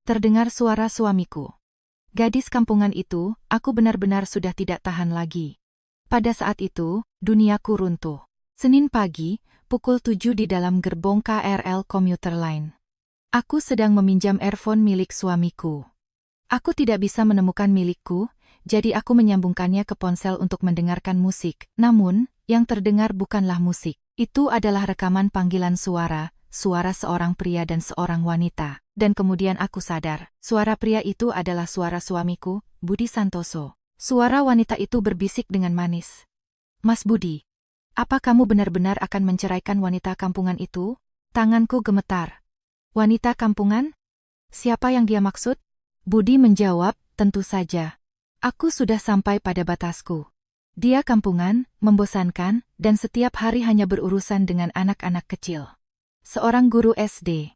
Terdengar suara suamiku. Gadis kampungan itu, aku benar-benar sudah tidak tahan lagi. Pada saat itu, duniaku runtuh. Senin pagi, pukul 7 di dalam gerbong KRL Komuter Line. Aku sedang meminjam earphone milik suamiku. Aku tidak bisa menemukan milikku, jadi aku menyambungkannya ke ponsel untuk mendengarkan musik. Namun, yang terdengar bukanlah musik. Itu adalah rekaman panggilan suara seorang pria dan seorang wanita. Dan kemudian aku sadar, suara pria itu adalah suara suamiku, Budi Santoso. Suara wanita itu berbisik dengan manis. Mas Budi, apa kamu benar-benar akan menceraikan wanita kampungan itu? Tanganku gemetar. Wanita kampungan? Siapa yang dia maksud? Budi menjawab, tentu saja. Aku sudah sampai pada batasku. Dia kampungan, membosankan, dan setiap hari hanya berurusan dengan anak-anak kecil. Seorang guru SD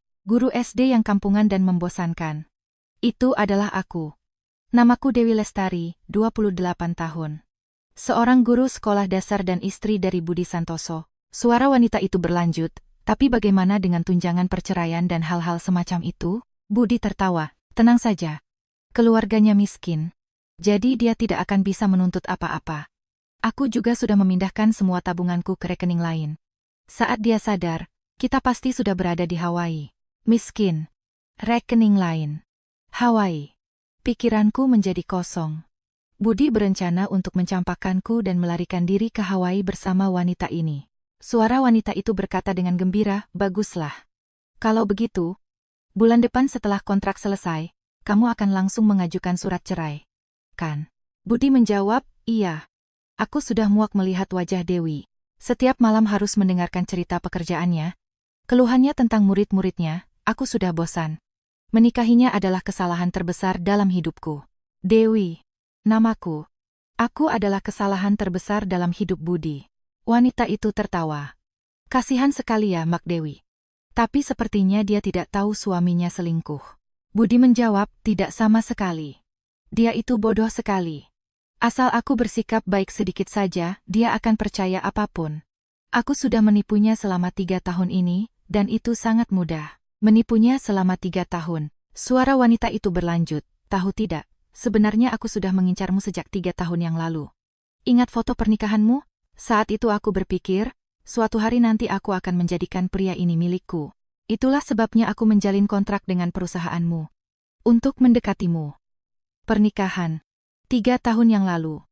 yang kampungan dan membosankan. Itu adalah aku. Namaku Dewi Lestari, 28 tahun. Seorang guru sekolah dasar dan istri dari Budi Santoso. Suara wanita itu berlanjut, tapi bagaimana dengan tunjangan perceraian dan hal-hal semacam itu? Budi tertawa, tenang saja. Keluarganya miskin. Jadi dia tidak akan bisa menuntut apa-apa. Aku juga sudah memindahkan semua tabunganku ke rekening lain. Saat dia sadar, kita pasti sudah berada di Hawaii. Miskin. Rekening lain. Hawaii. Pikiranku menjadi kosong. Budi berencana untuk mencampakkanku dan melarikan diri ke Hawaii bersama wanita ini. Suara wanita itu berkata dengan gembira, baguslah. Kalau begitu, bulan depan setelah kontrak selesai, kamu akan langsung mengajukan surat cerai. Kan? Budi menjawab, iya. Aku sudah muak melihat wajah Dewi. Setiap malam harus mendengarkan cerita pekerjaannya. Keluhannya tentang murid-muridnya, aku sudah bosan. Menikahinya adalah kesalahan terbesar dalam hidupku. Dewi, namaku. Aku adalah kesalahan terbesar dalam hidup Budi. Wanita itu tertawa. Kasihan sekali ya, Mak Dewi. Tapi sepertinya dia tidak tahu suaminya selingkuh. Budi menjawab, tidak sama sekali. Dia itu bodoh sekali. Asal aku bersikap baik sedikit saja, dia akan percaya apapun. Aku sudah menipunya selama 3 tahun ini, dan itu sangat mudah. Menipunya selama 3 tahun. Suara wanita itu berlanjut, tahu tidak, sebenarnya aku sudah mengincarmu sejak 3 tahun yang lalu. Ingat foto pernikahanmu? Saat itu aku berpikir, suatu hari nanti aku akan menjadikan pria ini milikku. Itulah sebabnya aku menjalin kontrak dengan perusahaanmu. Untuk mendekatimu. Pernikahan. 3 tahun yang lalu.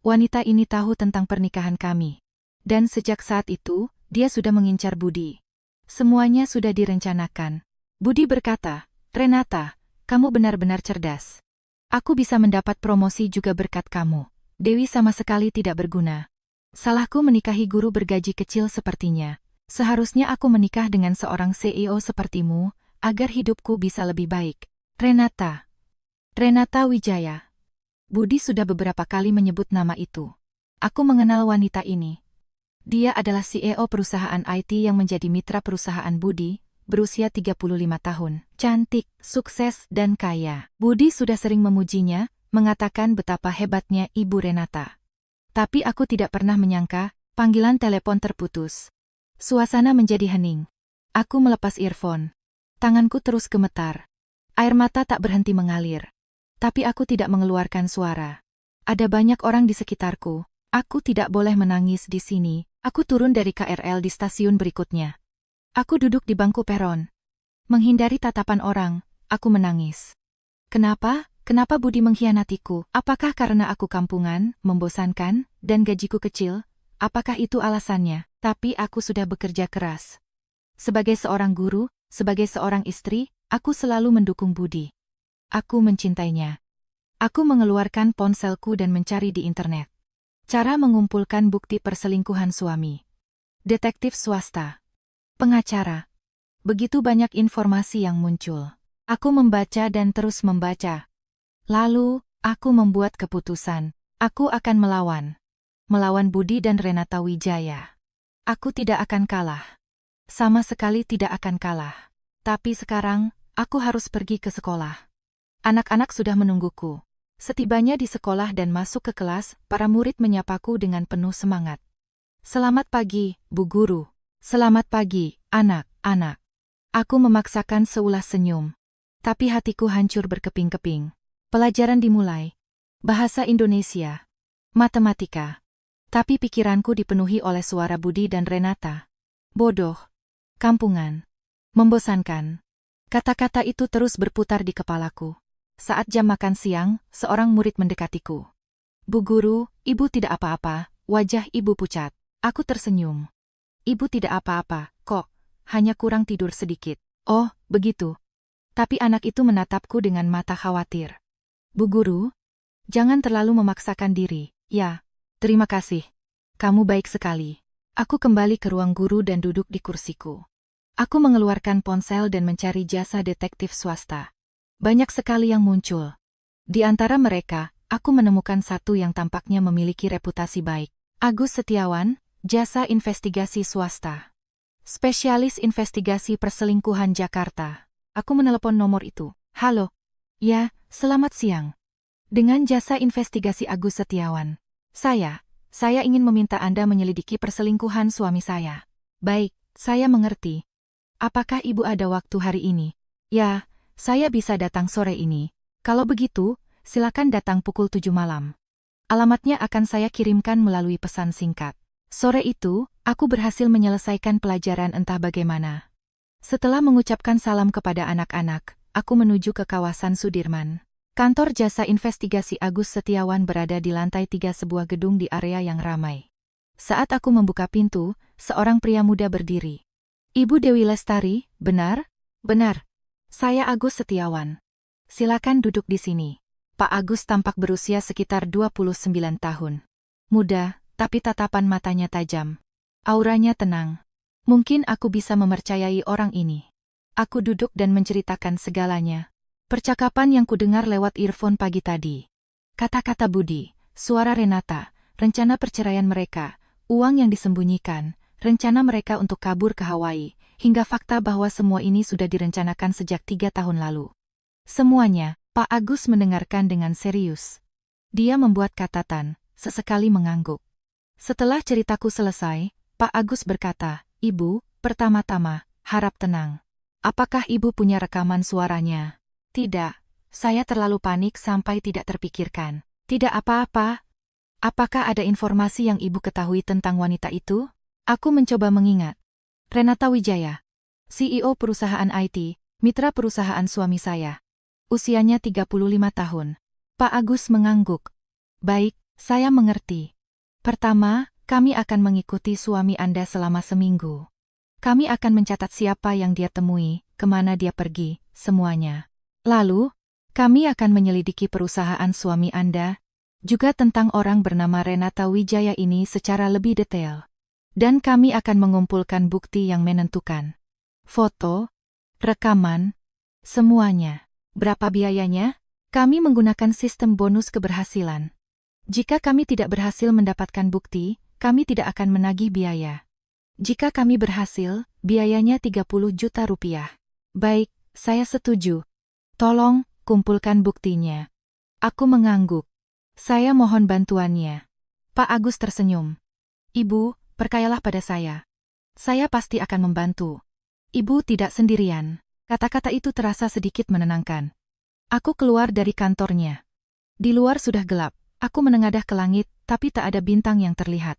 Wanita ini tahu tentang pernikahan kami. Dan sejak saat itu, dia sudah mengincar Budi. Semuanya sudah direncanakan. Budi berkata, Renata, kamu benar-benar cerdas. Aku bisa mendapat promosi juga berkat kamu. Dewi sama sekali tidak berguna. Salahku menikahi guru bergaji kecil sepertinya. Seharusnya aku menikah dengan seorang CEO sepertimu, agar hidupku bisa lebih baik. Renata. Renata Wijaya. Budi sudah beberapa kali menyebut nama itu. Aku mengenal wanita ini. Dia adalah CEO perusahaan IT yang menjadi mitra perusahaan Budi, berusia 35 tahun. Cantik, sukses, dan kaya. Budi sudah sering memujinya, mengatakan betapa hebatnya Ibu Renata. Tapi aku tidak pernah menyangka, panggilan telepon terputus. Suasana menjadi hening. Aku melepas earphone. Tanganku terus gemetar. Air mata tak berhenti mengalir. Tapi aku tidak mengeluarkan suara. Ada banyak orang di sekitarku. Aku tidak boleh menangis di sini. Aku turun dari KRL di stasiun berikutnya. Aku duduk di bangku peron. Menghindari tatapan orang, aku menangis. Kenapa? Kenapa Budi mengkhianatiku? Apakah karena aku kampungan, membosankan, dan gajiku kecil? Apakah itu alasannya? Tapi aku sudah bekerja keras. Sebagai seorang guru, sebagai seorang istri, aku selalu mendukung Budi. Aku mencintainya. Aku mengeluarkan ponselku dan mencari di internet. Cara mengumpulkan bukti perselingkuhan suami. Detektif swasta. Pengacara. Begitu banyak informasi yang muncul. Aku membaca dan terus membaca. Lalu, aku membuat keputusan. Aku akan melawan. Melawan Budi dan Renata Wijaya. Aku tidak akan kalah. Sama sekali tidak akan kalah. Tapi sekarang, aku harus pergi ke sekolah. Anak-anak sudah menungguku. Setibanya di sekolah dan masuk ke kelas, para murid menyapaku dengan penuh semangat. Selamat pagi, Bu Guru. Selamat pagi, anak-anak. Aku memaksakan seulas senyum. Tapi hatiku hancur berkeping-keping. Pelajaran dimulai. Bahasa Indonesia. Matematika. Tapi pikiranku dipenuhi oleh suara Budi dan Renata. Bodoh. Kampungan. Membosankan. Kata-kata itu terus berputar di kepalaku. Saat jam makan siang, seorang murid mendekatiku. Bu guru, ibu tidak apa-apa, wajah ibu pucat. Aku tersenyum. Ibu tidak apa-apa, kok, hanya kurang tidur sedikit. Oh, begitu. Tapi anak itu menatapku dengan mata khawatir. Bu guru, jangan terlalu memaksakan diri. Ya, terima kasih. Kamu baik sekali. Aku kembali ke ruang guru dan duduk di kursiku. Aku mengeluarkan ponsel dan mencari jasa detektif swasta. Banyak sekali yang muncul. Di antara mereka, aku menemukan satu yang tampaknya memiliki reputasi baik. Agus Setiawan, Jasa Investigasi Swasta. Spesialis Investigasi Perselingkuhan Jakarta. Aku menelepon nomor itu. Halo. Ya, selamat siang. Dengan Jasa Investigasi Agus Setiawan. Saya ingin meminta Anda menyelidiki perselingkuhan suami saya. Baik, saya mengerti. Apakah Ibu ada waktu hari ini? Ya, saya bisa datang sore ini. Kalau begitu, silakan datang pukul 7 malam. Alamatnya akan saya kirimkan melalui pesan singkat. Sore itu, aku berhasil menyelesaikan pelajaran entah bagaimana. Setelah mengucapkan salam kepada anak-anak, aku menuju ke kawasan Sudirman. Kantor Jasa Investigasi Agus Setiawan berada di lantai 3 sebuah gedung di area yang ramai. Saat aku membuka pintu, seorang pria muda berdiri. Ibu Dewi Lestari, benar? Benar. Saya Agus Setiawan. Silakan duduk di sini. Pak Agus tampak berusia sekitar 29 tahun. Muda, tapi tatapan matanya tajam. Auranya tenang. Mungkin aku bisa mempercayai orang ini. Aku duduk dan menceritakan segalanya. Percakapan yang kudengar lewat earphone pagi tadi. Kata-kata Budi, suara Renata, rencana perceraian mereka, uang yang disembunyikan, rencana mereka untuk kabur ke Hawaii, hingga fakta bahwa semua ini sudah direncanakan sejak 3 tahun lalu. Semuanya, Pak Agus mendengarkan dengan serius. Dia membuat catatan, sesekali mengangguk. Setelah ceritaku selesai, Pak Agus berkata, Ibu, pertama-tama, harap tenang. Apakah Ibu punya rekaman suaranya? Tidak, saya terlalu panik sampai tidak terpikirkan. Tidak apa-apa. Apakah ada informasi yang Ibu ketahui tentang wanita itu? Aku mencoba mengingat. Renata Wijaya, CEO perusahaan IT, mitra perusahaan suami saya. Usianya 35 tahun. Pak Agus mengangguk. Baik, saya mengerti. Pertama, kami akan mengikuti suami Anda selama seminggu. Kami akan mencatat siapa yang dia temui, kemana dia pergi, semuanya. Lalu, kami akan menyelidiki perusahaan suami Anda, juga tentang orang bernama Renata Wijaya ini secara lebih detail. Dan kami akan mengumpulkan bukti yang menentukan. Foto, rekaman, semuanya. Berapa biayanya? Kami menggunakan sistem bonus keberhasilan. Jika kami tidak berhasil mendapatkan bukti, kami tidak akan menagih biaya. Jika kami berhasil, biayanya 30 juta rupiah. Baik, saya setuju. Tolong, kumpulkan buktinya. Aku mengangguk. Saya mohon bantuannya. Pak Agus tersenyum. Ibu, percayalah pada saya. Saya pasti akan membantu. Ibu tidak sendirian. Kata-kata itu terasa sedikit menenangkan. Aku keluar dari kantornya. Di luar sudah gelap. Aku menengadah ke langit, tapi tak ada bintang yang terlihat.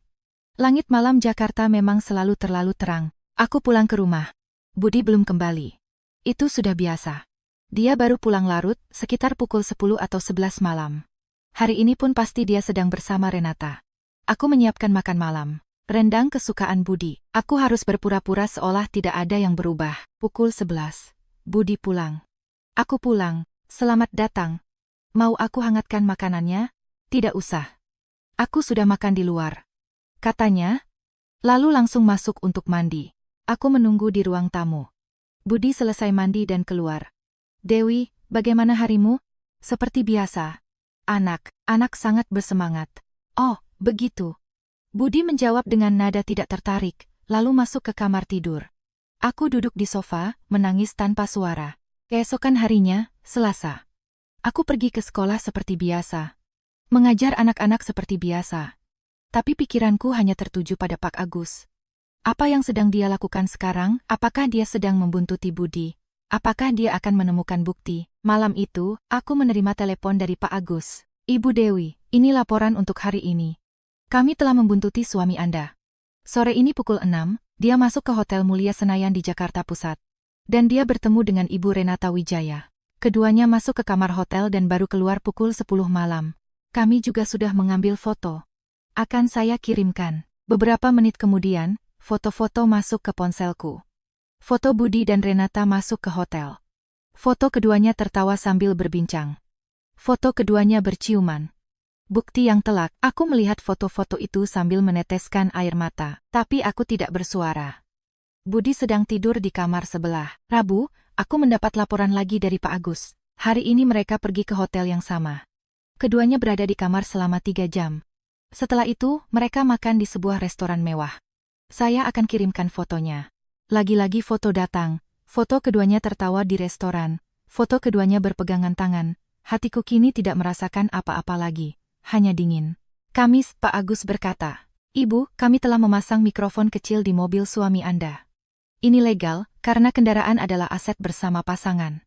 Langit malam Jakarta memang selalu terlalu terang. Aku pulang ke rumah. Budi belum kembali. Itu sudah biasa. Dia baru pulang larut, sekitar pukul 10 atau 11 malam. Hari ini pun pasti dia sedang bersama Renata. Aku menyiapkan makan malam. Rendang kesukaan Budi. Aku harus berpura-pura seolah tidak ada yang berubah. Pukul 11. Budi pulang. Aku pulang. Selamat datang. Mau aku hangatkan makanannya? Tidak usah. Aku sudah makan di luar. Katanya. Lalu langsung masuk untuk mandi. Aku menunggu di ruang tamu. Budi selesai mandi dan keluar. Dewi, bagaimana harimu? Seperti biasa. Anak sangat bersemangat. Oh, begitu. Budi menjawab dengan nada tidak tertarik, lalu masuk ke kamar tidur. Aku duduk di sofa, menangis tanpa suara. Keesokan harinya, Selasa. Aku pergi ke sekolah seperti biasa. Mengajar anak-anak seperti biasa. Tapi pikiranku hanya tertuju pada Pak Agus. Apa yang sedang dia lakukan sekarang? Apakah dia sedang membuntuti Budi? Apakah dia akan menemukan bukti? Malam itu, aku menerima telepon dari Pak Agus. Ibu Dewi, ini laporan untuk hari ini. Kami telah membuntuti suami Anda. Sore ini pukul 6, dia masuk ke Hotel Mulia Senayan di Jakarta Pusat. Dan dia bertemu dengan Ibu Renata Wijaya. Keduanya masuk ke kamar hotel dan baru keluar pukul 10 malam. Kami juga sudah mengambil foto. Akan saya kirimkan. Beberapa menit kemudian, foto-foto masuk ke ponselku. Foto Budi dan Renata masuk ke hotel. Foto keduanya tertawa sambil berbincang. Foto keduanya berciuman. Bukti yang telak, aku melihat foto-foto itu sambil meneteskan air mata, tapi aku tidak bersuara. Budi sedang tidur di kamar sebelah. Rabu, aku mendapat laporan lagi dari Pak Agus. Hari ini mereka pergi ke hotel yang sama. Keduanya berada di kamar selama 3 jam. Setelah itu, mereka makan di sebuah restoran mewah. Saya akan kirimkan fotonya. Lagi-lagi foto datang. Foto keduanya tertawa di restoran. Foto keduanya berpegangan tangan. Hatiku kini tidak merasakan apa-apa lagi. Hanya dingin. Kamis, Pak Agus berkata, Ibu, kami telah memasang mikrofon kecil di mobil suami Anda. Ini legal, karena kendaraan adalah aset bersama pasangan.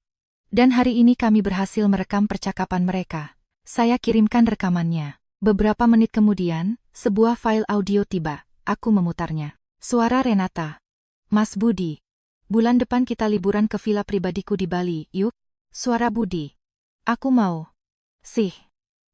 Dan hari ini kami berhasil merekam percakapan mereka. Saya kirimkan rekamannya. Beberapa menit kemudian, sebuah file audio tiba. Aku memutarnya. Suara Renata. Mas Budi. Bulan depan kita liburan ke villa pribadiku di Bali, yuk? Suara Budi. Aku mau. Sih.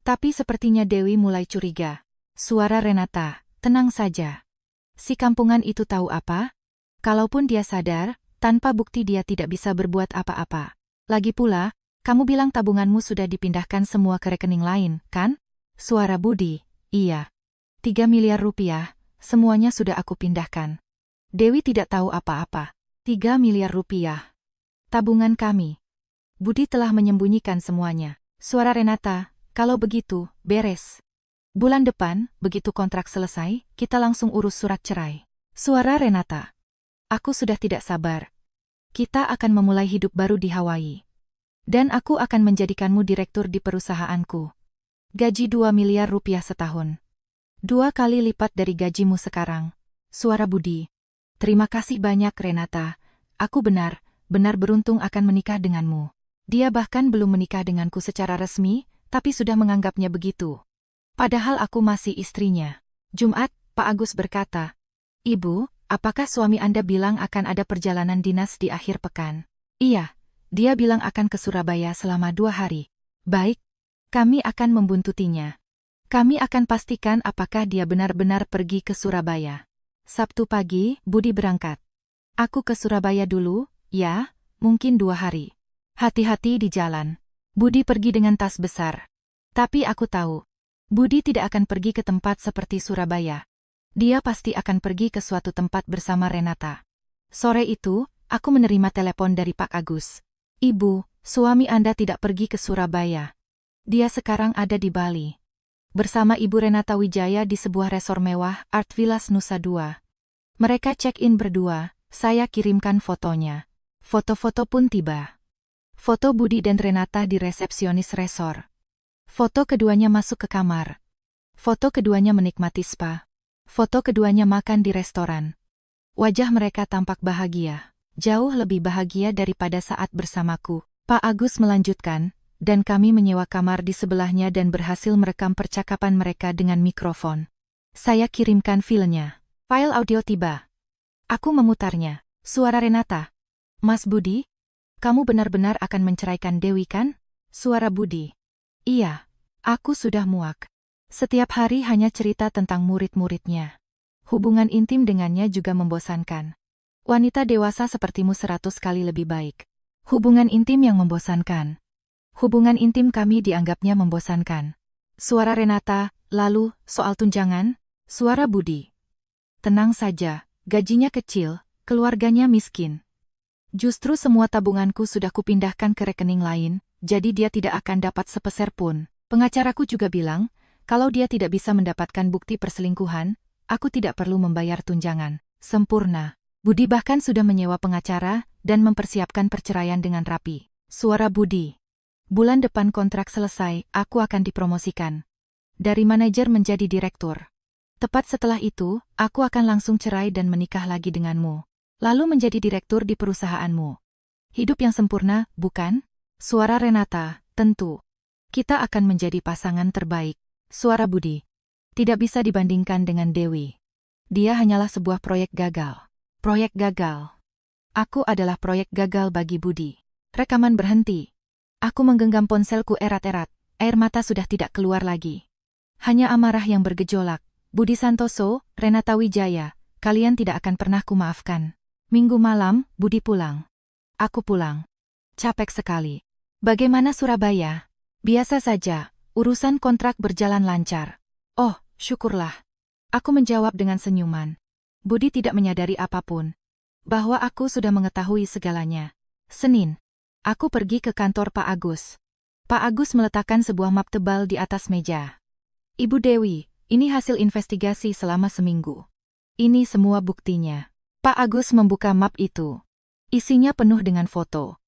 Tapi sepertinya Dewi mulai curiga. Suara Renata. Tenang saja. Si kampungan itu tahu apa? Kalaupun dia sadar, tanpa bukti dia tidak bisa berbuat apa-apa. Lagi pula, kamu bilang tabunganmu sudah dipindahkan semua ke rekening lain, kan? Suara Budi. Iya. 3 miliar rupiah, semuanya sudah aku pindahkan. Dewi tidak tahu apa-apa. 3 miliar rupiah. Tabungan kami. Budi telah menyembunyikan semuanya. Suara Renata, kalau begitu, beres. Bulan depan, begitu kontrak selesai, kita langsung urus surat cerai. Suara Renata. Aku sudah tidak sabar. Kita akan memulai hidup baru di Hawaii. Dan aku akan menjadikanmu direktur di perusahaanku. Gaji 2 miliar rupiah setahun. 2 kali lipat dari gajimu sekarang. Suara Budi. Terima kasih banyak Renata, aku benar-benar beruntung akan menikah denganmu. Dia bahkan belum menikah denganku secara resmi, tapi sudah menganggapnya begitu. Padahal aku masih istrinya. Jumat, Pak Agus berkata, Ibu, apakah suami Anda bilang akan ada perjalanan dinas di akhir pekan? Iya, dia bilang akan ke Surabaya selama 2 hari. Baik, kami akan membuntutinya. Kami akan pastikan apakah dia benar-benar pergi ke Surabaya. Sabtu pagi, Budi berangkat. Aku ke Surabaya dulu, ya, mungkin 2 hari. Hati-hati di jalan. Budi pergi dengan tas besar. Tapi aku tahu, Budi tidak akan pergi ke tempat seperti Surabaya. Dia pasti akan pergi ke suatu tempat bersama Renata. Sore itu, aku menerima telepon dari Pak Agus. Ibu, suami Anda tidak pergi ke Surabaya. Dia sekarang ada di Bali. Bersama Ibu Renata Wijaya di sebuah resor mewah, Art Villas Nusa Dua. Mereka check-in berdua, saya kirimkan fotonya. Foto-foto pun tiba. Foto Budi dan Renata di resepsionis resor. Foto keduanya masuk ke kamar. Foto keduanya menikmati spa. Foto keduanya makan di restoran. Wajah mereka tampak bahagia. Jauh lebih bahagia daripada saat bersamaku. Pak Agus melanjutkan, dan kami menyewa kamar di sebelahnya dan berhasil merekam percakapan mereka dengan mikrofon. Saya kirimkan filenya. File audio tiba. Aku memutarnya. Suara Renata. Mas Budi, kamu benar-benar akan menceraikan Dewi kan? Suara Budi. Iya, aku sudah muak. Setiap hari hanya cerita tentang murid-muridnya. Hubungan intim dengannya juga membosankan. Wanita dewasa sepertimu 100 kali lebih baik. Hubungan intim yang membosankan. Hubungan intim kami dianggapnya membosankan. Suara Renata, lalu, soal tunjangan? Suara Budi. Tenang saja, gajinya kecil, keluarganya miskin. Justru semua tabunganku sudah kupindahkan ke rekening lain, jadi dia tidak akan dapat sepeser pun. Pengacaraku juga bilang, kalau dia tidak bisa mendapatkan bukti perselingkuhan, aku tidak perlu membayar tunjangan. Sempurna. Budi bahkan sudah menyewa pengacara dan mempersiapkan perceraian dengan rapi. Suara Budi. Bulan depan kontrak selesai, aku akan dipromosikan. Dari manajer menjadi direktur. Tepat setelah itu, aku akan langsung cerai dan menikah lagi denganmu. Lalu menjadi direktur di perusahaanmu. Hidup yang sempurna, bukan? Suara Renata, tentu. Kita akan menjadi pasangan terbaik. Suara Budi. Tidak bisa dibandingkan dengan Dewi. Dia hanyalah sebuah proyek gagal. Proyek gagal. Aku adalah proyek gagal bagi Budi. Rekaman berhenti. Aku menggenggam ponselku erat-erat. Air mata sudah tidak keluar lagi. Hanya amarah yang bergejolak. Budi Santoso, Renata Wijaya, kalian tidak akan pernah kumaafkan. Minggu malam, Budi pulang. Aku pulang. Capek sekali. Bagaimana Surabaya? Biasa saja, urusan kontrak berjalan lancar. Oh, syukurlah. Aku menjawab dengan senyuman. Budi tidak menyadari apapun. Bahwa aku sudah mengetahui segalanya. Senin. Aku pergi ke kantor Pak Agus. Pak Agus meletakkan sebuah map tebal di atas meja. Ibu Dewi, ini hasil investigasi selama seminggu. Ini semua buktinya. Pak Agus membuka map itu. Isinya penuh dengan foto.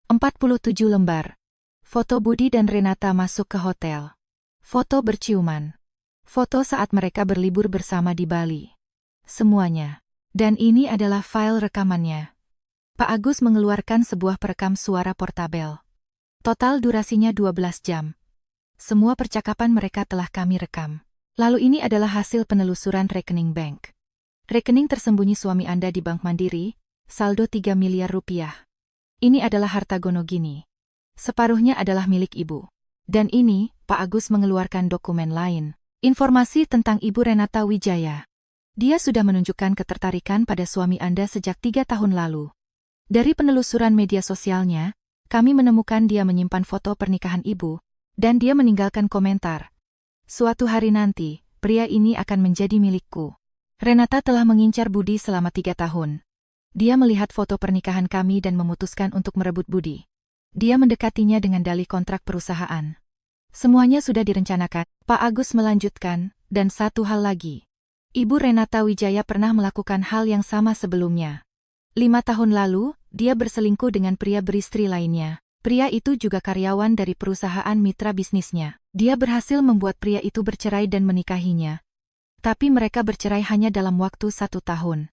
47 lembar. Foto Budi dan Renata masuk ke hotel. Foto berciuman. Foto saat mereka berlibur bersama di Bali. Semuanya. Dan ini adalah file rekamannya. Pak Agus mengeluarkan sebuah perekam suara portabel. Total durasinya 12 jam. Semua percakapan mereka telah kami rekam. Lalu ini adalah hasil penelusuran rekening bank. Rekening tersembunyi suami Anda di Bank Mandiri, saldo 3 miliar rupiah. Ini adalah harta Gonogini. Separuhnya adalah milik ibu. Dan ini, Pak Agus mengeluarkan dokumen lain. Informasi tentang Ibu Renata Wijaya. Dia sudah menunjukkan ketertarikan pada suami Anda sejak 3 tahun lalu. Dari penelusuran media sosialnya, kami menemukan dia menyimpan foto pernikahan ibu, dan dia meninggalkan komentar. Suatu hari nanti, pria ini akan menjadi milikku. Renata telah mengincar Budi selama 3 tahun. Dia melihat foto pernikahan kami dan memutuskan untuk merebut Budi. Dia mendekatinya dengan dalih kontrak perusahaan. Semuanya sudah direncanakan, Pak Agus melanjutkan, dan satu hal lagi. Ibu Renata Wijaya pernah melakukan hal yang sama sebelumnya. 5 tahun lalu, dia berselingkuh dengan pria beristri lainnya. Pria itu juga karyawan dari perusahaan mitra bisnisnya. Dia berhasil membuat pria itu bercerai dan menikahinya. Tapi mereka bercerai hanya dalam waktu 1 tahun.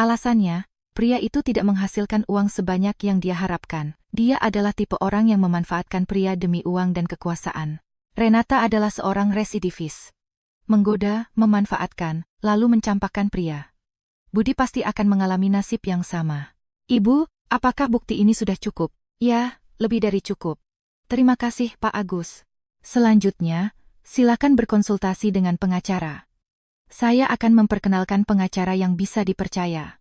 Alasannya, pria itu tidak menghasilkan uang sebanyak yang dia harapkan. Dia adalah tipe orang yang memanfaatkan pria demi uang dan kekuasaan. Renata adalah seorang residivis. Menggoda, memanfaatkan, lalu mencampakkan pria. Budi pasti akan mengalami nasib yang sama. Ibu, apakah bukti ini sudah cukup? Ya, lebih dari cukup. Terima kasih, Pak Agus. Selanjutnya, silakan berkonsultasi dengan pengacara. Saya akan memperkenalkan pengacara yang bisa dipercaya.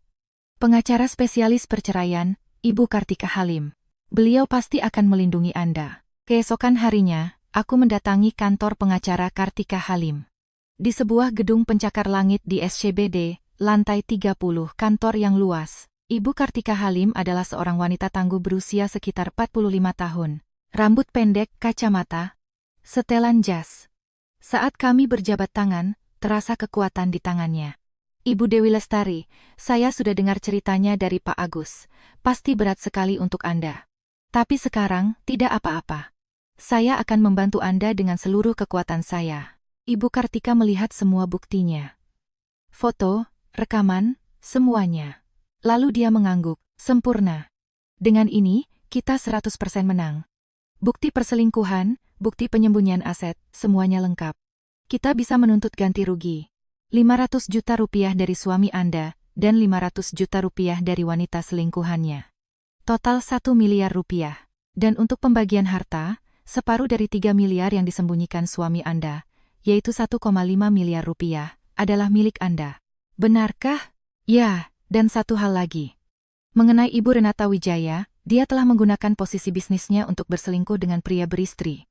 Pengacara spesialis perceraian, Ibu Kartika Halim. Beliau pasti akan melindungi Anda. Keesokan harinya, aku mendatangi kantor pengacara Kartika Halim. Di sebuah gedung pencakar langit di SCBD, lantai 30, kantor yang luas. Ibu Kartika Halim adalah seorang wanita tangguh berusia sekitar 45 tahun. Rambut pendek, kacamata, setelan jas. Saat kami berjabat tangan, terasa kekuatan di tangannya. Ibu Dewi Lestari, saya sudah dengar ceritanya dari Pak Agus. Pasti berat sekali untuk Anda. Tapi sekarang, tidak apa-apa. Saya akan membantu Anda dengan seluruh kekuatan saya. Ibu Kartika melihat semua buktinya. Foto, rekaman, semuanya. Lalu dia mengangguk, sempurna. Dengan ini, kita 100% menang. Bukti perselingkuhan, bukti penyembunyian aset, semuanya lengkap. Kita bisa menuntut ganti rugi. 500 juta rupiah dari suami Anda, dan 500 juta rupiah dari wanita selingkuhannya. Total 1 miliar rupiah. Dan untuk pembagian harta, separuh dari 3 miliar yang disembunyikan suami Anda, yaitu 1,5 miliar rupiah, adalah milik Anda. Benarkah? Ya, dan satu hal lagi. Mengenai Ibu Renata Wijaya, dia telah menggunakan posisi bisnisnya untuk berselingkuh dengan pria beristri.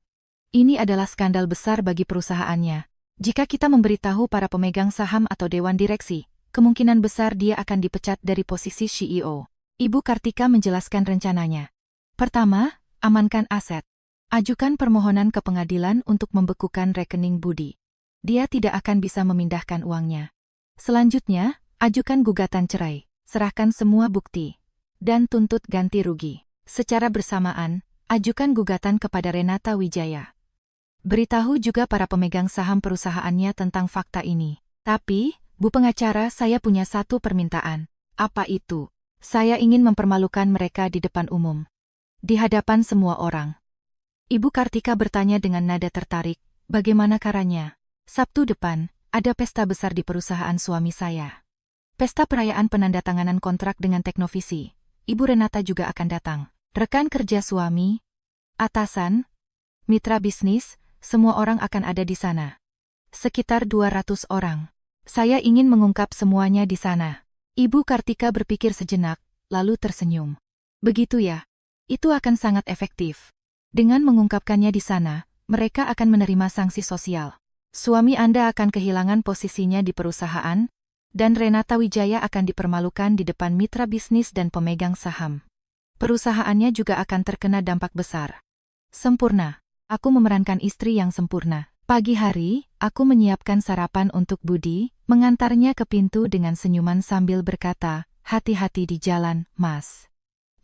Ini adalah skandal besar bagi perusahaannya. Jika kita memberitahu para pemegang saham atau dewan direksi, kemungkinan besar dia akan dipecat dari posisi CEO. Ibu Kartika menjelaskan rencananya. Pertama, amankan aset. Ajukan permohonan ke pengadilan untuk membekukan rekening Budi. Dia tidak akan bisa memindahkan uangnya. Selanjutnya, ajukan gugatan cerai, serahkan semua bukti, dan tuntut ganti rugi. Secara bersamaan, ajukan gugatan kepada Renata Wijaya. Beritahu juga para pemegang saham perusahaannya tentang fakta ini. Tapi, Bu Pengacara, saya punya satu permintaan. Apa itu? Saya ingin mempermalukan mereka di depan umum. Di hadapan semua orang. Ibu Kartika bertanya dengan nada tertarik, bagaimana caranya? Sabtu depan, ada pesta besar di perusahaan suami saya. Pesta perayaan penandatanganan kontrak dengan Teknovisi. Ibu Renata juga akan datang. Rekan kerja suami, atasan, mitra bisnis, semua orang akan ada di sana. Sekitar 200 orang. Saya ingin mengungkap semuanya di sana. Ibu Kartika berpikir sejenak, lalu tersenyum. Begitu ya? Itu akan sangat efektif. Dengan mengungkapkannya di sana, mereka akan menerima sanksi sosial. Suami Anda akan kehilangan posisinya di perusahaan, dan Renata Wijaya akan dipermalukan di depan mitra bisnis dan pemegang saham. Perusahaannya juga akan terkena dampak besar. Sempurna. Aku memerankan istri yang sempurna. Pagi hari, aku menyiapkan sarapan untuk Budi, mengantarnya ke pintu dengan senyuman sambil berkata, hati-hati di jalan, Mas.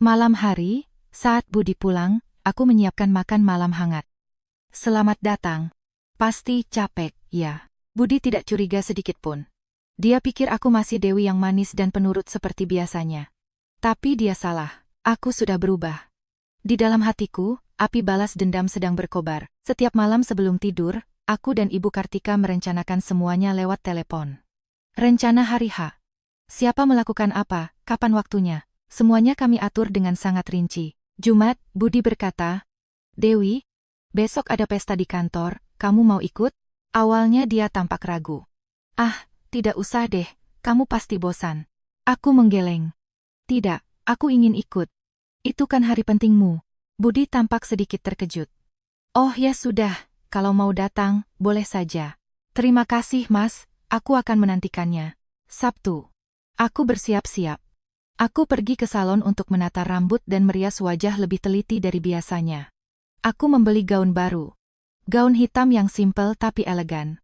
Malam hari, saat Budi pulang, aku menyiapkan makan malam hangat. Selamat datang. Pasti capek, ya. Budi tidak curiga sedikitpun. Dia pikir aku masih Dewi yang manis dan penurut seperti biasanya. Tapi dia salah. Aku sudah berubah. Di dalam hatiku, api balas dendam sedang berkobar. Setiap malam sebelum tidur, aku dan Ibu Kartika merencanakan semuanya lewat telepon. Rencana hari H. Siapa melakukan apa, kapan waktunya, semuanya kami atur dengan sangat rinci. Jumat, Budi berkata, Dewi, besok ada pesta di kantor, kamu mau ikut? Awalnya dia tampak ragu. Ah, tidak usah deh, kamu pasti bosan. Aku menggeleng. Tidak, aku ingin ikut. Itu kan hari pentingmu. Budi tampak sedikit terkejut. Oh ya sudah, kalau mau datang, boleh saja. Terima kasih Mas, aku akan menantikannya. Sabtu. Aku bersiap-siap. Aku pergi ke salon untuk menata rambut dan merias wajah lebih teliti dari biasanya. Aku membeli gaun baru. Gaun hitam yang simpel tapi elegan.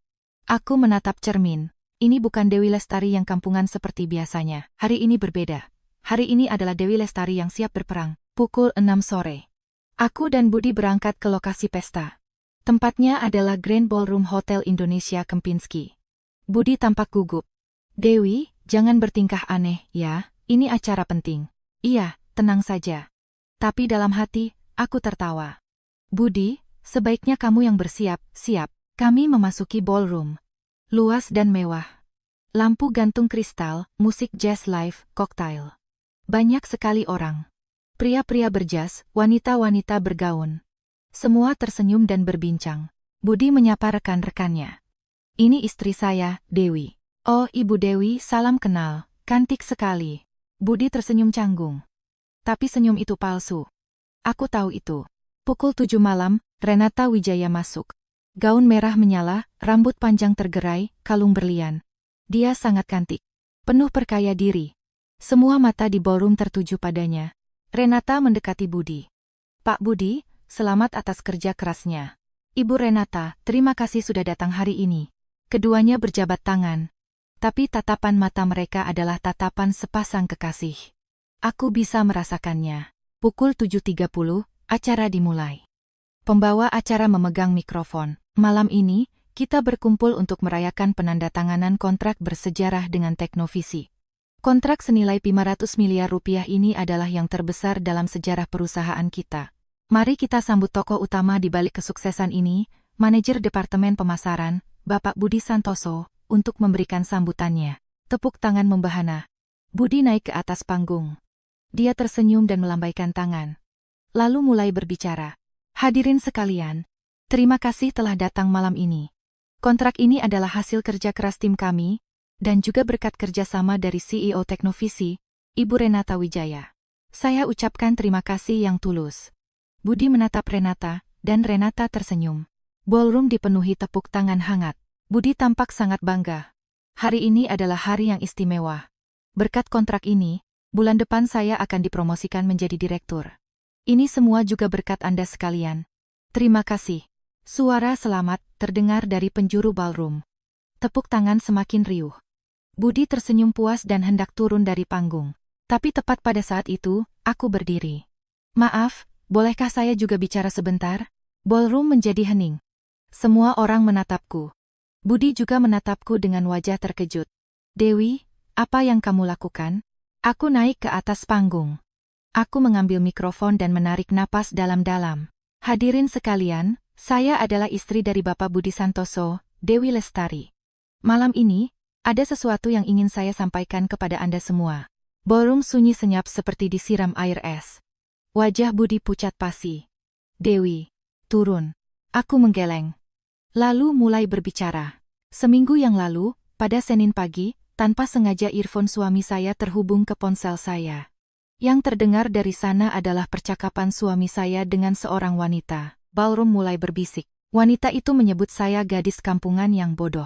Aku menatap cermin. Ini bukan Dewi Lestari yang kampungan seperti biasanya. Hari ini berbeda. Hari ini adalah Dewi Lestari yang siap berperang. Pukul 6 sore. Aku dan Budi berangkat ke lokasi pesta. Tempatnya adalah Grand Ballroom Hotel Indonesia Kempinski. Budi tampak gugup. Dewi, jangan bertingkah aneh, ya. Ini acara penting. Iya, tenang saja. Tapi dalam hati, aku tertawa. Budi, sebaiknya kamu yang bersiap, siap. Kami memasuki ballroom. Luas dan mewah. Lampu gantung kristal, musik jazz live, koktail. Banyak sekali orang. Pria-pria berjas, wanita-wanita bergaun. Semua tersenyum dan berbincang. Budi menyapa rekan-rekannya. Ini istri saya, Dewi. Oh, Ibu Dewi, salam kenal. Cantik sekali. Budi tersenyum canggung. Tapi senyum itu palsu. Aku tahu itu. Pukul 7 malam, Renata Wijaya masuk. Gaun merah menyala, rambut panjang tergerai, kalung berlian. Dia sangat cantik. Penuh perkaya diri. Semua mata di ballroom tertuju padanya. Renata mendekati Budi. Pak Budi, selamat atas kerja kerasnya. Ibu Renata, terima kasih sudah datang hari ini. Keduanya berjabat tangan. Tapi tatapan mata mereka adalah tatapan sepasang kekasih. Aku bisa merasakannya. Pukul 7.30, acara dimulai. Pembawa acara memegang mikrofon. Malam ini, kita berkumpul untuk merayakan penandatanganan kontrak bersejarah dengan Teknovisi. Kontrak senilai 500 miliar rupiah ini adalah yang terbesar dalam sejarah perusahaan kita. Mari kita sambut tokoh utama di balik kesuksesan ini, Manajer Departemen Pemasaran, Bapak Budi Santoso, untuk memberikan sambutannya. Tepuk tangan membahana. Budi naik ke atas panggung. Dia tersenyum dan melambaikan tangan. Lalu mulai berbicara. Hadirin sekalian, terima kasih telah datang malam ini. Kontrak ini adalah hasil kerja keras tim kami, dan juga berkat kerjasama dari CEO Teknovisi, Ibu Renata Wijaya. Saya ucapkan terima kasih yang tulus. Budi menatap Renata, dan Renata tersenyum. Ballroom dipenuhi tepuk tangan hangat. Budi tampak sangat bangga. Hari ini adalah hari yang istimewa. Berkat kontrak ini, bulan depan saya akan dipromosikan menjadi direktur. Ini semua juga berkat Anda sekalian. Terima kasih. Suara selamat terdengar dari penjuru ballroom. Tepuk tangan semakin riuh. Budi tersenyum puas dan hendak turun dari panggung. Tapi tepat pada saat itu, aku berdiri. Maaf, bolehkah saya juga bicara sebentar? Ballroom menjadi hening. Semua orang menatapku. Budi juga menatapku dengan wajah terkejut. Dewi, apa yang kamu lakukan? Aku naik ke atas panggung. Aku mengambil mikrofon dan menarik napas dalam-dalam. Hadirin sekalian, saya adalah istri dari Bapak Budi Santoso, Dewi Lestari. Malam ini, ada sesuatu yang ingin saya sampaikan kepada Anda semua. Ballroom sunyi senyap seperti disiram air es. Wajah Budi pucat pasi. Dewi, turun. Aku menggeleng. Lalu mulai berbicara. Seminggu yang lalu, pada Senin pagi, tanpa sengaja earphone suami saya terhubung ke ponsel saya. Yang terdengar dari sana adalah percakapan suami saya dengan seorang wanita. Ballroom mulai berbisik. Wanita itu menyebut saya gadis kampungan yang bodoh.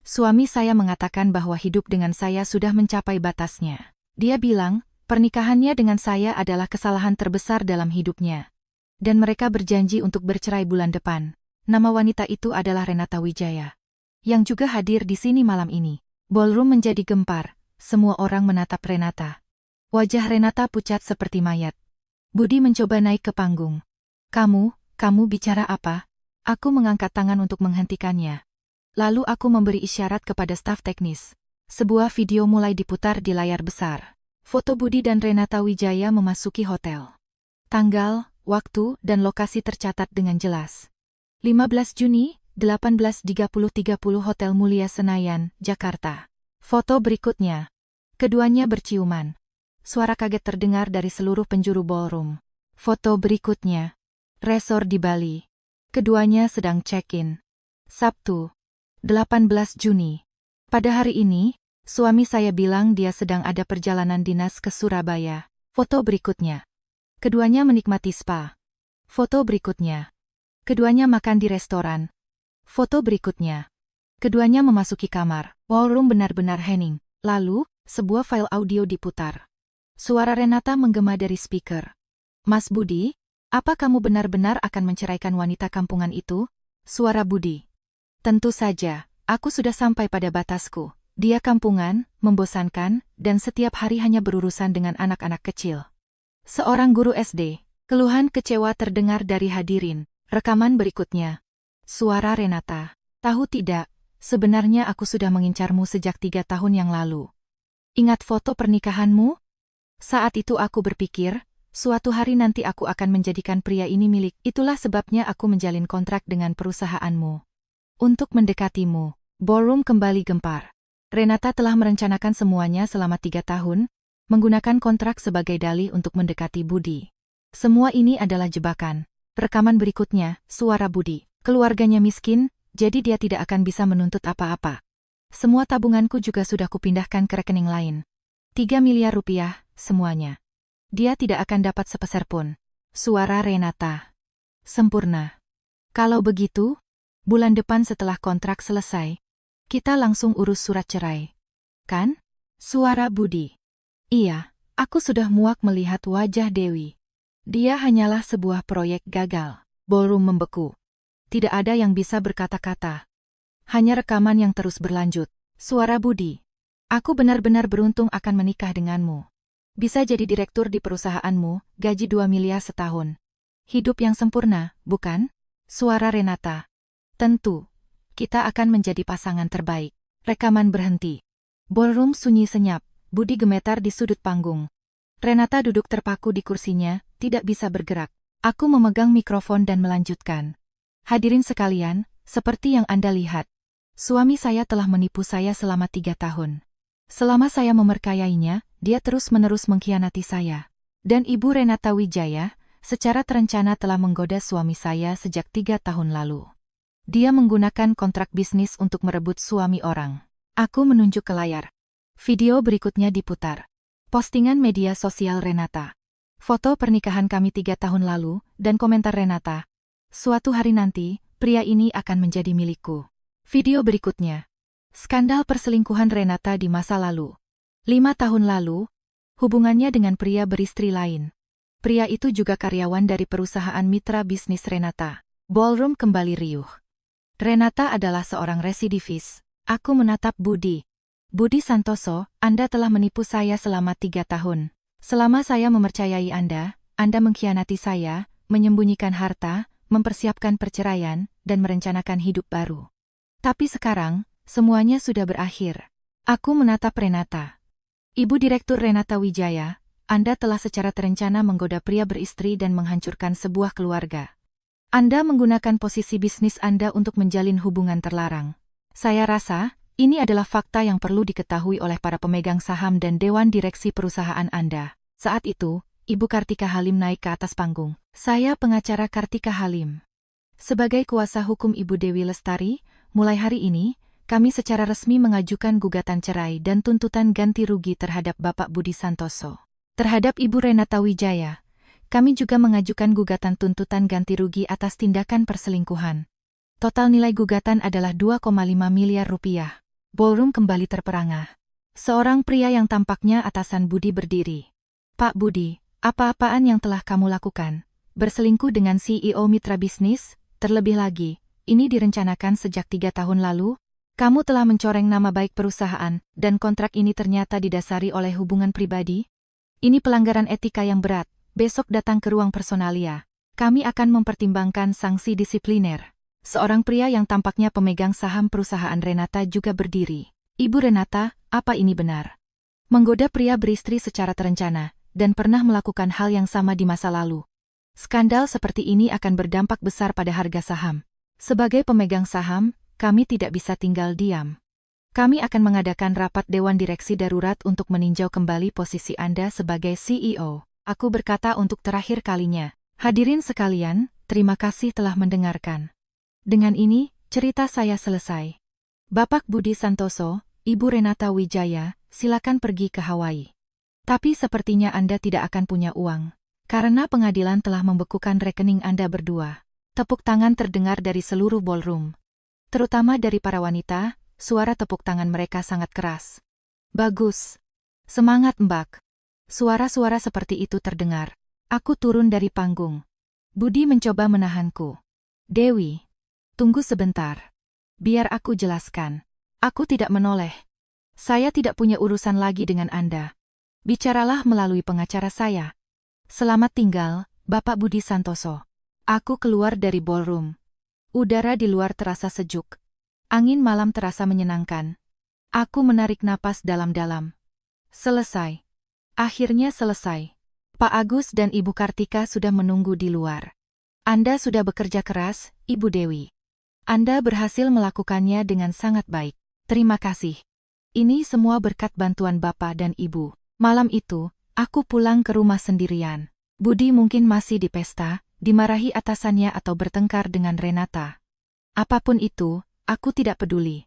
Suami saya mengatakan bahwa hidup dengan saya sudah mencapai batasnya. Dia bilang, pernikahannya dengan saya adalah kesalahan terbesar dalam hidupnya. Dan mereka berjanji untuk bercerai bulan depan. Nama wanita itu adalah Renata Wijaya. Yang juga hadir di sini malam ini. Ballroom menjadi gempar. Semua orang menatap Renata. Wajah Renata pucat seperti mayat. Budi mencoba naik ke panggung. Kamu bicara apa? Aku mengangkat tangan untuk menghentikannya. Lalu aku memberi isyarat kepada staf teknis. Sebuah video mulai diputar di layar besar. Foto Budi dan Renata Wijaya memasuki hotel. Tanggal, waktu, dan lokasi tercatat dengan jelas. 15 Juni, 18.30 Hotel Mulia Senayan, Jakarta. Foto berikutnya. Keduanya berciuman. Suara kaget terdengar dari seluruh penjuru ballroom. Foto berikutnya. Resor di Bali. Keduanya sedang check-in. Sabtu, 18 Juni. Pada hari ini, suami saya bilang dia sedang ada perjalanan dinas ke Surabaya. Foto berikutnya. Keduanya menikmati spa. Foto berikutnya. Keduanya makan di restoran. Foto berikutnya. Keduanya memasuki kamar. Ballroom benar-benar hening. Lalu, sebuah file audio diputar. Suara Renata menggema dari speaker. Mas Budi, apa kamu benar-benar akan menceraikan wanita kampungan itu? Suara Budi. Tentu saja, aku sudah sampai pada batasku. Dia kampungan, membosankan, dan setiap hari hanya berurusan dengan anak-anak kecil. Seorang guru SD. Keluhan kecewa terdengar dari hadirin. Rekaman berikutnya. Suara Renata. Tahu tidak, sebenarnya aku sudah mengincarmu sejak 3 tahun yang lalu. Ingat foto pernikahanmu? Saat itu aku berpikir, suatu hari nanti aku akan menjadikan pria ini milik. Itulah sebabnya aku menjalin kontrak dengan perusahaanmu. Untuk mendekatimu. Ballroom kembali gempar. Renata telah merencanakan semuanya selama 3 tahun, menggunakan kontrak sebagai dalih untuk mendekati Budi. Semua ini adalah jebakan. Rekaman berikutnya, suara Budi. Keluarganya miskin, jadi dia tidak akan bisa menuntut apa-apa. Semua tabunganku juga sudah kupindahkan ke rekening lain. 3 miliar rupiah, semuanya. Dia tidak akan dapat sepeser pun. Suara Renata. Sempurna. Kalau begitu, bulan depan setelah kontrak selesai, kita langsung urus surat cerai. Kan? Suara Budi. Iya, aku sudah muak melihat wajah Dewi. Dia hanyalah sebuah proyek gagal. Ballroom membeku. Tidak ada yang bisa berkata-kata. Hanya rekaman yang terus berlanjut. Suara Budi. Aku benar-benar beruntung akan menikah denganmu. Bisa jadi direktur di perusahaanmu, gaji 2 miliar setahun. Hidup yang sempurna, bukan? Suara Renata. Tentu. Kita akan menjadi pasangan terbaik. Rekaman berhenti. Ballroom sunyi senyap. Budi gemetar di sudut panggung. Renata duduk terpaku di kursinya, tidak bisa bergerak. Aku memegang mikrofon dan melanjutkan. Hadirin sekalian, seperti yang Anda lihat, suami saya telah menipu saya selama 3 tahun. Selama saya memperkayainya, dia terus-menerus mengkhianati saya. Dan Ibu Renata Wijaya, secara terencana telah menggoda suami saya sejak 3 tahun lalu. Dia menggunakan kontrak bisnis untuk merebut suami orang. Aku menunjuk ke layar. Video berikutnya diputar. Postingan media sosial Renata. Foto pernikahan kami 3 tahun lalu, dan komentar Renata. Suatu hari nanti, pria ini akan menjadi milikku. Video berikutnya. Skandal perselingkuhan Renata di masa lalu. 5 tahun lalu, hubungannya dengan pria beristri lain. Pria itu juga karyawan dari perusahaan mitra bisnis Renata. Ballroom kembali riuh. Renata adalah seorang residivis. Aku menatap Budi. Budi Santoso, Anda telah menipu saya selama 3 tahun. Selama saya mempercayai Anda mengkhianati saya, menyembunyikan harta, mempersiapkan perceraian, dan merencanakan hidup baru. Tapi sekarang, semuanya sudah berakhir. Aku menatap Renata. Ibu Direktur Renata Wijaya, Anda telah secara terencana menggoda pria beristri dan menghancurkan sebuah keluarga. Anda menggunakan posisi bisnis Anda untuk menjalin hubungan terlarang. Saya rasa, ini adalah fakta yang perlu diketahui oleh para pemegang saham dan dewan direksi perusahaan Anda. Saat itu, Ibu Kartika Halim naik ke atas panggung. Saya pengacara Kartika Halim. Sebagai kuasa hukum Ibu Dewi Lestari, mulai hari ini, kami secara resmi mengajukan gugatan cerai dan tuntutan ganti rugi terhadap Bapak Budi Santoso. Terhadap Ibu Renata Wijaya, kami juga mengajukan gugatan tuntutan ganti rugi atas tindakan perselingkuhan. Total nilai gugatan adalah 2,5 miliar rupiah. Ballroom kembali terperangah. Seorang pria yang tampaknya atasan Budi berdiri. Pak Budi, apa-apaan yang telah kamu lakukan? Berselingkuh dengan CEO mitra bisnis? Terlebih lagi, ini direncanakan sejak 3 tahun lalu? Kamu telah mencoreng nama baik perusahaan, dan kontrak ini ternyata didasari oleh hubungan pribadi? Ini pelanggaran etika yang berat. Besok datang ke ruang personalia. Kami akan mempertimbangkan sanksi disipliner. Seorang pria yang tampaknya pemegang saham perusahaan Renata juga berdiri. Ibu Renata, apa ini benar? Menggoda pria beristri secara terencana, dan pernah melakukan hal yang sama di masa lalu. Skandal seperti ini akan berdampak besar pada harga saham. Sebagai pemegang saham, kami tidak bisa tinggal diam. Kami akan mengadakan rapat Dewan Direksi Darurat untuk meninjau kembali posisi Anda sebagai CEO. Aku berkata untuk terakhir kalinya. Hadirin sekalian, terima kasih telah mendengarkan. Dengan ini, cerita saya selesai. Bapak Budi Santoso, Ibu Renata Wijaya, silakan pergi ke Hawaii. Tapi sepertinya Anda tidak akan punya uang. Karena pengadilan telah membekukan rekening Anda berdua. Tepuk tangan terdengar dari seluruh ballroom. Terutama dari para wanita, suara tepuk tangan mereka sangat keras. Bagus. Semangat Mbak. Suara-suara seperti itu terdengar. Aku turun dari panggung. Budi mencoba menahanku. Dewi, tunggu sebentar. Biar aku jelaskan. Aku tidak menoleh. Saya tidak punya urusan lagi dengan Anda. Bicaralah melalui pengacara saya. Selamat tinggal, Bapak Budi Santoso. Aku keluar dari ballroom. Udara di luar terasa sejuk. Angin malam terasa menyenangkan. Aku menarik napas dalam-dalam. Selesai. Akhirnya selesai. Pak Agus dan Ibu Kartika sudah menunggu di luar. Anda sudah bekerja keras, Ibu Dewi. Anda berhasil melakukannya dengan sangat baik. Terima kasih. Ini semua berkat bantuan Bapak dan Ibu. Malam itu, aku pulang ke rumah sendirian. Budi mungkin masih di pesta, dimarahi atasannya atau bertengkar dengan Renata. Apapun itu, aku tidak peduli.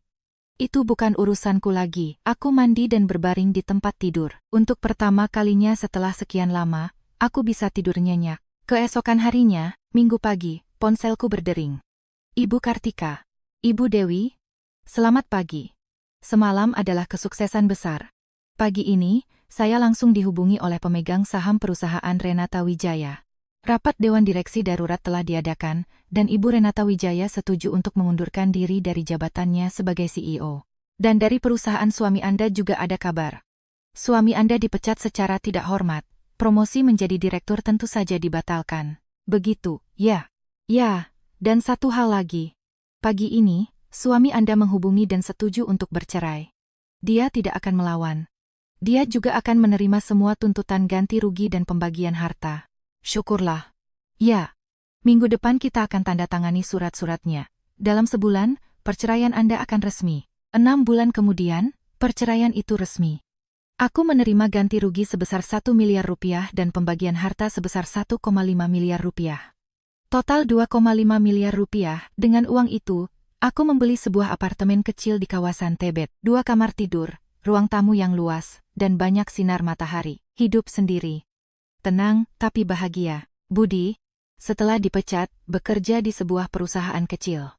Itu bukan urusanku lagi. Aku mandi dan berbaring di tempat tidur. Untuk pertama kalinya setelah sekian lama, aku bisa tidur nyenyak. Keesokan harinya, Minggu pagi, ponselku berdering. Ibu Kartika. Ibu Dewi. Selamat pagi. Semalam adalah kesuksesan besar. Pagi ini, saya langsung dihubungi oleh pemegang saham perusahaan Renata Wijaya. Rapat Dewan Direksi Darurat telah diadakan, dan Ibu Renata Wijaya setuju untuk mengundurkan diri dari jabatannya sebagai CEO. Dan dari perusahaan suami Anda juga ada kabar. Suami Anda dipecat secara tidak hormat, promosi menjadi direktur tentu saja dibatalkan. Begitu, ya. Ya, dan satu hal lagi. Pagi ini, suami Anda menghubungi dan setuju untuk bercerai. Dia tidak akan melawan. Dia juga akan menerima semua tuntutan ganti rugi dan pembagian harta. Syukurlah. Ya. Minggu depan kita akan tanda tangani surat-suratnya. Dalam sebulan, perceraian Anda akan resmi. 6 bulan kemudian, perceraian itu resmi. Aku menerima ganti rugi sebesar 1 miliar rupiah dan pembagian harta sebesar 1,5 miliar rupiah. Total 2,5 miliar rupiah. Dengan uang itu, aku membeli sebuah apartemen kecil di kawasan Tebet. 2 kamar tidur, ruang tamu yang luas, dan banyak sinar matahari. Hidup sendiri. Tenang, tapi bahagia. Budi, setelah dipecat, bekerja di sebuah perusahaan kecil.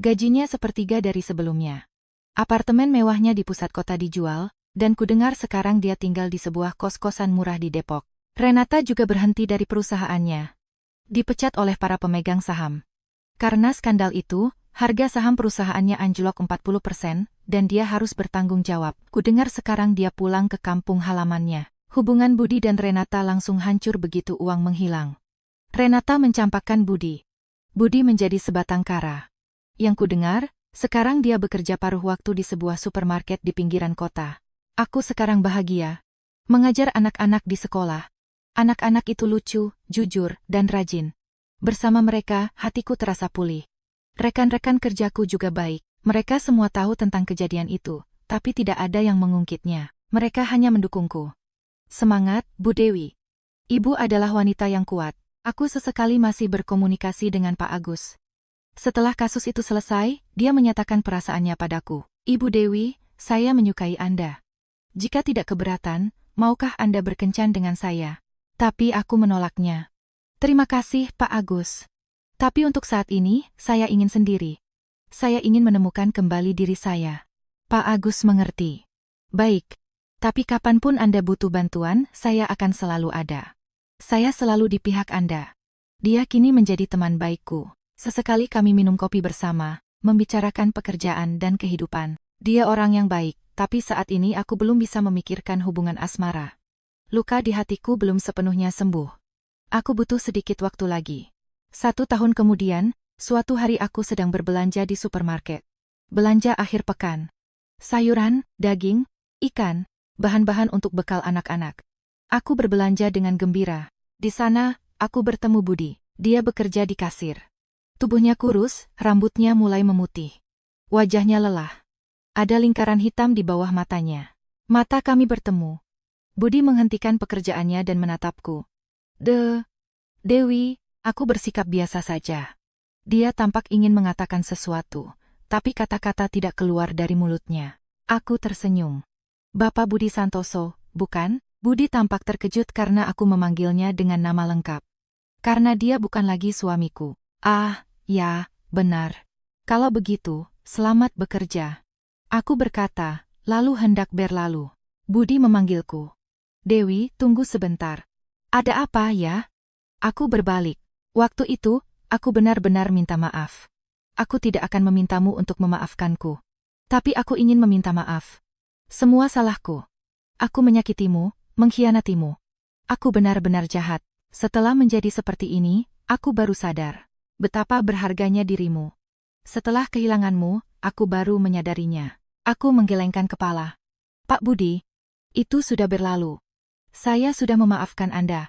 Gajinya sepertiga dari sebelumnya. Apartemen mewahnya di pusat kota dijual, dan kudengar sekarang dia tinggal di sebuah kos-kosan murah di Depok. Renata juga berhenti dari perusahaannya. Dipecat oleh para pemegang saham. Karena skandal itu, harga saham perusahaannya anjlok 40%, dan dia harus bertanggung jawab. Kudengar sekarang dia pulang ke kampung halamannya. Hubungan Budi dan Renata langsung hancur begitu uang menghilang. Renata mencampakkan Budi. Budi menjadi sebatang kara. Yang kudengar, sekarang dia bekerja paruh waktu di sebuah supermarket di pinggiran kota. Aku sekarang bahagia, Mengajar anak-anak di sekolah. Anak-anak itu lucu, jujur, dan rajin. Bersama mereka, hatiku terasa pulih. Rekan-rekan kerjaku juga baik. Mereka semua tahu tentang kejadian itu, tapi tidak ada yang mengungkitnya. Mereka hanya mendukungku. Semangat, Bu Dewi. Ibu adalah wanita yang kuat. Aku sesekali masih berkomunikasi dengan Pak Agus. Setelah kasus itu selesai, dia menyatakan perasaannya padaku. Ibu Dewi, saya menyukai Anda. Jika tidak keberatan, maukah Anda berkencan dengan saya? Tapi aku menolaknya. Terima kasih, Pak Agus. Tapi untuk saat ini, saya ingin sendiri. Saya ingin menemukan kembali diri saya. Pak Agus mengerti. Baik. Tapi kapanpun Anda butuh bantuan, saya akan selalu ada. Saya selalu di pihak Anda. Dia kini menjadi teman baikku. Sesekali kami minum kopi bersama, membicarakan pekerjaan dan kehidupan. Dia orang yang baik, tapi saat ini aku belum bisa memikirkan hubungan asmara. Luka di hatiku belum sepenuhnya sembuh. Aku butuh sedikit waktu lagi. 1 tahun kemudian, suatu hari aku sedang berbelanja di supermarket. Belanja akhir pekan. Sayuran, daging, ikan, bahan-bahan untuk bekal anak-anak. Aku berbelanja dengan gembira. Di sana, aku bertemu Budi. Dia bekerja di kasir. Tubuhnya kurus, rambutnya mulai memutih. Wajahnya lelah. Ada lingkaran hitam di bawah matanya. Mata kami bertemu. Budi menghentikan pekerjaannya dan menatapku. Dewi, aku bersikap biasa saja. Dia tampak ingin mengatakan sesuatu, tapi kata-kata tidak keluar dari mulutnya. Aku tersenyum. Bapak Budi Santoso, bukan? Budi tampak terkejut karena aku memanggilnya dengan nama lengkap. Karena dia bukan lagi suamiku. Ah, ya, benar. Kalau begitu, selamat bekerja. Aku berkata, lalu hendak berlalu. Budi memanggilku. Dewi, tunggu sebentar. Ada apa ya? Aku berbalik. Waktu itu, aku benar-benar minta maaf. Aku tidak akan memintamu untuk memaafkanku. Tapi aku ingin meminta maaf. Semua salahku. Aku menyakitimu, mengkhianatimu. Aku benar-benar jahat. Setelah menjadi seperti ini, aku baru sadar betapa berharganya dirimu. Setelah kehilanganmu, aku baru menyadarinya. Aku menggelengkan kepala. Pak Budi, itu sudah berlalu. Saya sudah memaafkan Anda.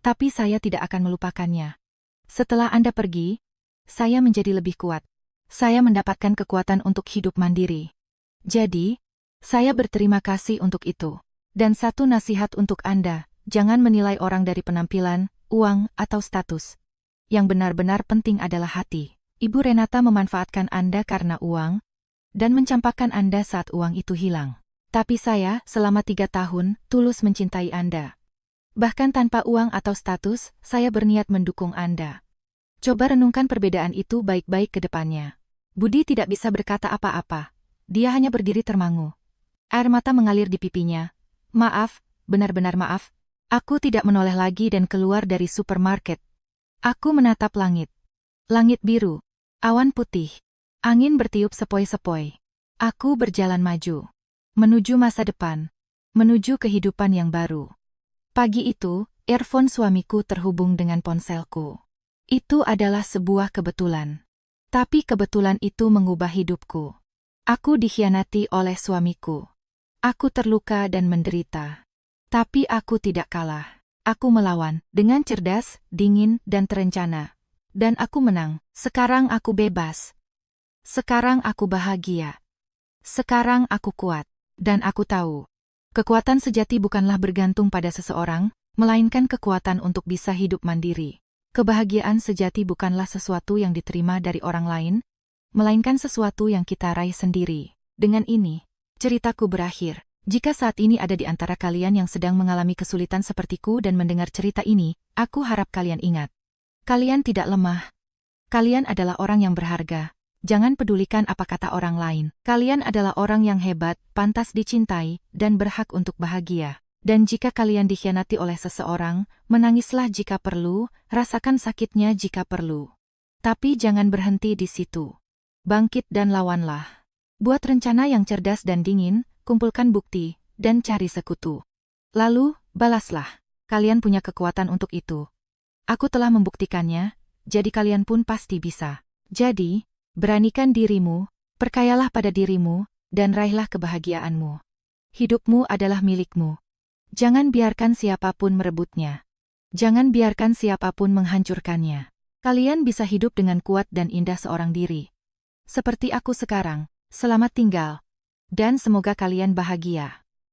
Tapi saya tidak akan melupakannya. Setelah Anda pergi, saya menjadi lebih kuat. Saya mendapatkan kekuatan untuk hidup mandiri. Jadi, saya berterima kasih untuk itu. Dan satu nasihat untuk Anda, jangan menilai orang dari penampilan, uang, atau status. Yang benar-benar penting adalah hati. Ibu Renata memanfaatkan Anda karena uang, dan mencampakkan Anda saat uang itu hilang. Tapi saya, selama 3 tahun, tulus mencintai Anda. Bahkan tanpa uang atau status, saya berniat mendukung Anda. Coba renungkan perbedaan itu baik-baik ke depannya. Budi tidak bisa berkata apa-apa. Dia hanya berdiri termangu. Air mata mengalir di pipinya. Maaf, benar-benar maaf. Aku tidak menoleh lagi dan keluar dari supermarket. Aku menatap langit. Langit biru. Awan putih. Angin bertiup sepoi-sepoi. Aku berjalan maju. Menuju masa depan. Menuju kehidupan yang baru. Pagi itu, earphone suamiku terhubung dengan ponselku. Itu adalah sebuah kebetulan. Tapi kebetulan itu mengubah hidupku. Aku dikhianati oleh suamiku. Aku terluka dan menderita. Tapi aku tidak kalah. Aku melawan dengan cerdas, dingin, dan terencana. Dan aku menang. Sekarang aku bebas. Sekarang aku bahagia. Sekarang aku kuat. Dan aku tahu, kekuatan sejati bukanlah bergantung pada seseorang, melainkan kekuatan untuk bisa hidup mandiri. Kebahagiaan sejati bukanlah sesuatu yang diterima dari orang lain, melainkan sesuatu yang kita raih sendiri. Dengan ini, ceritaku berakhir. Jika saat ini ada di antara kalian yang sedang mengalami kesulitan sepertiku dan mendengar cerita ini, aku harap kalian ingat. Kalian tidak lemah. Kalian adalah orang yang berharga. Jangan pedulikan apa kata orang lain. Kalian adalah orang yang hebat, pantas dicintai, dan berhak untuk bahagia. Dan jika kalian dikhianati oleh seseorang, menangislah jika perlu, rasakan sakitnya jika perlu. Tapi jangan berhenti di situ. Bangkit dan lawanlah. Buat rencana yang cerdas dan dingin, kumpulkan bukti, dan cari sekutu. Lalu, balaslah. Kalian punya kekuatan untuk itu. Aku telah membuktikannya, jadi kalian pun pasti bisa. Jadi, beranikan dirimu, perkayalah pada dirimu, dan raihlah kebahagiaanmu. Hidupmu adalah milikmu. Jangan biarkan siapapun merebutnya. Jangan biarkan siapapun menghancurkannya. Kalian bisa hidup dengan kuat dan indah seorang diri. Seperti aku sekarang. Selamat tinggal. Dan semoga kalian bahagia.